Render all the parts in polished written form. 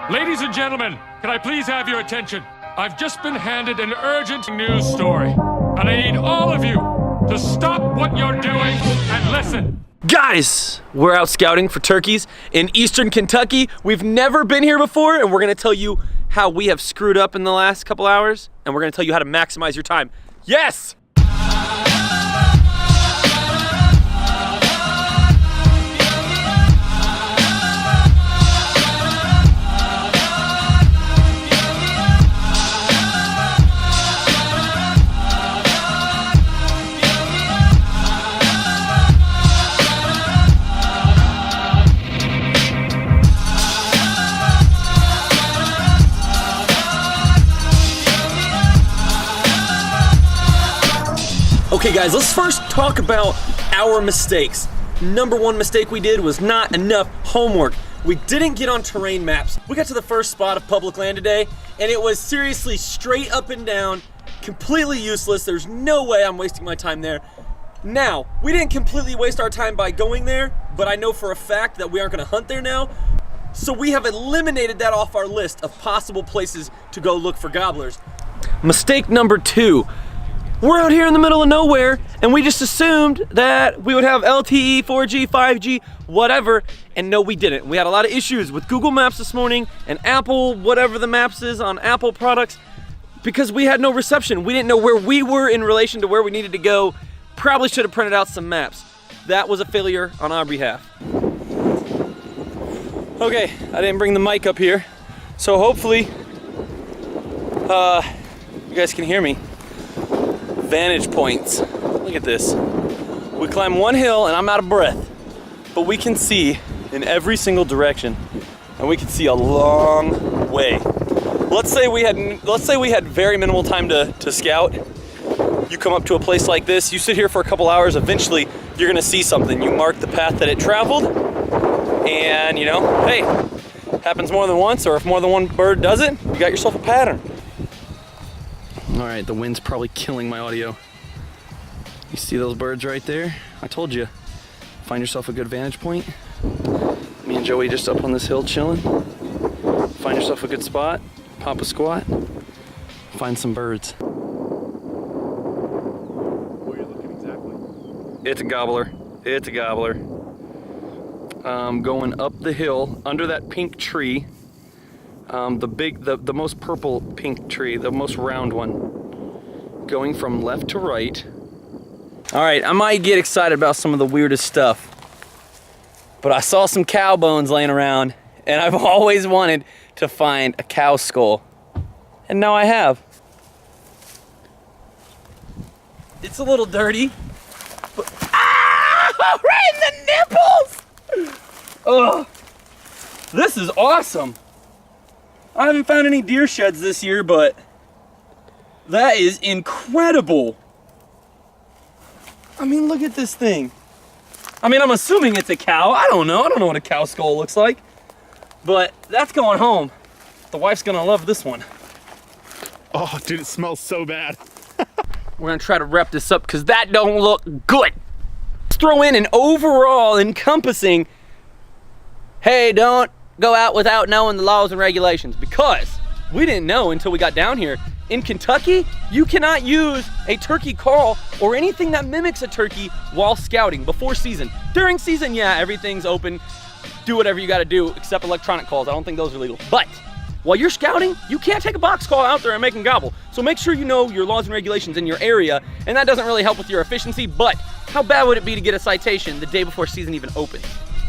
Ladies and gentlemen, can I please have your attention? I've just been handed an urgent news story, and I need all of you to stop what you're doing and listen. Guys, we're out scouting for turkeys in eastern Kentucky. We've never been here before, and we're gonna tell you how we have screwed up in the last couple hours, and we're gonna tell you how to maximize your time. Yes! Okay guys, let's first talk about our mistakes. Number one mistake we did was not enough homework. We didn't get on terrain maps. We got to the first spot of public land today, and it was seriously straight up and down, completely useless. There's no way I'm wasting my time there. Now, we didn't completely waste our time by going there, but I know for a fact that we aren't gonna hunt there now. So we have eliminated that off our list of possible places to go look for gobblers. Mistake number two. We're out here in the middle of nowhere, and we just assumed that we would have LTE, 4G, 5G, whatever, and no, we didn't. We had a lot of issues with Google Maps this morning and Apple, whatever the maps is on Apple products, because we had no reception. We didn't know where we were in relation to where we needed to go. Probably should have printed out some maps. That was a failure on our behalf. Okay, I didn't bring the mic up here, so hopefully you guys can hear me. Vantage points. Look at this. We climb one hill and I'm out of breath, but we can see in every single direction, and we can see a long way. Let's say we had very minimal time to scout. You come up to a place like this, you sit here for a couple hours, eventually you're gonna see something. You mark the path that it traveled, and you know, hey, happens more than once, or if more than one bird does it, you got yourself a pattern. All right, the wind's probably killing my audio. You see those birds right there? I told you, find yourself a good vantage point. Me and Joey just up on this hill chilling. Find yourself a good spot, pop a squat, find some birds. Where are you looking exactly? It's a gobbler, it's a gobbler. Going up the hill, under that pink tree, the most purple pink tree, the most round one, going from left to right. All right, I might get excited about some of the weirdest stuff, but I saw some cow bones laying around, and I've always wanted to find a cow skull, and now I have. It's a little dirty, but right in the nipples! Oh, this is awesome. I haven't found any deer sheds this year, but that is incredible. I mean, look at this thing. I mean, I'm assuming it's a cow. I don't know what a cow skull looks like, but that's going home. The wife's gonna love this one. Oh, dude, it smells so bad. We're gonna try to wrap this up because that don't look good. Let's throw in an overall encompassing, hey, don't go out without knowing the laws and regulations, because we didn't know until we got down here. In Kentucky, you cannot use a turkey call or anything that mimics a turkey while scouting before season. During season, yeah, everything's open. Do whatever you gotta do except electronic calls. I don't think those are legal. But while you're scouting, you can't take a box call out there and make them gobble. So make sure you know your laws and regulations in your area, and that doesn't really help with your efficiency, but how bad would it be to get a citation the day before season even opens?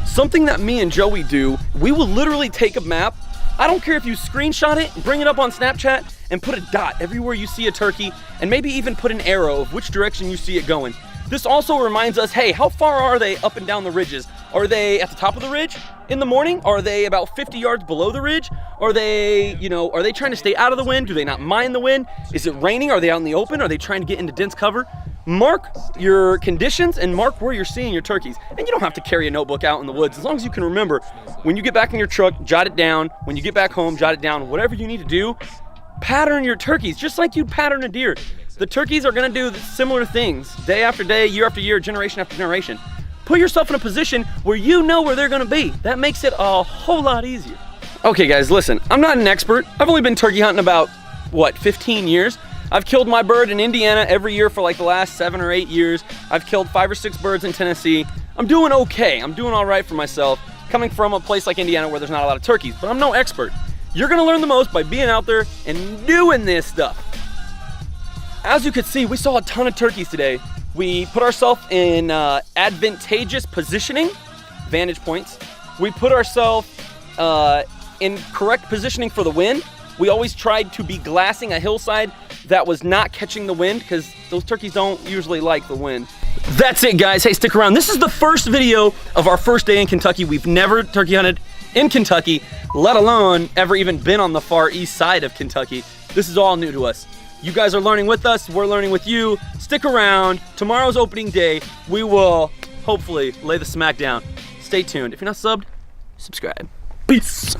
Something that me and Joey do, we will literally take a map. I don't care if you screenshot it, bring it up on Snapchat, and put a dot everywhere you see a turkey, and maybe even put an arrow of which direction you see it going. This also reminds us, hey, how far are they up and down the ridges? Are they at the top of the ridge in the morning? Are they about 50 yards below the ridge? Are they, are they trying to stay out of the wind? Do they not mind the wind? Is it raining? Are they out in the open? Are they trying to get into dense cover? Mark your conditions and mark where you're seeing your turkeys. And you don't have to carry a notebook out in the woods, as long as you can remember. When you get back in your truck, jot it down. When you get back home, jot it down. Whatever you need to do, pattern your turkeys, just like you'd pattern a deer. The turkeys are gonna do similar things day after day, year after year, generation after generation. Put yourself in a position where you know where they're gonna be. That makes it a whole lot easier. Okay guys, listen, I'm not an expert. I've only been turkey hunting about, what, 15 years? I've killed my bird in Indiana every year for like the last 7 or 8 years. I've killed 5 or 6 birds in Tennessee. I'm doing okay. I'm doing all right for myself, coming from a place like Indiana where there's not a lot of turkeys, but I'm no expert. You're gonna learn the most by being out there and doing this stuff. As you can see, we saw a ton of turkeys today. We put ourselves in advantageous positioning, vantage points. We put ourselves in correct positioning for the wind. We always tried to be glassing a hillside that was not catching the wind because those turkeys don't usually like the wind. That's it guys, hey, stick around. This is the first video of our first day in Kentucky. We've never turkey hunted in Kentucky, let alone ever even been on the far east side of Kentucky. This is all new to us. You guys are learning with us, we're learning with you. Stick around, tomorrow's opening day. We will hopefully lay the smack down. Stay tuned. If you're not subbed, subscribe. Peace.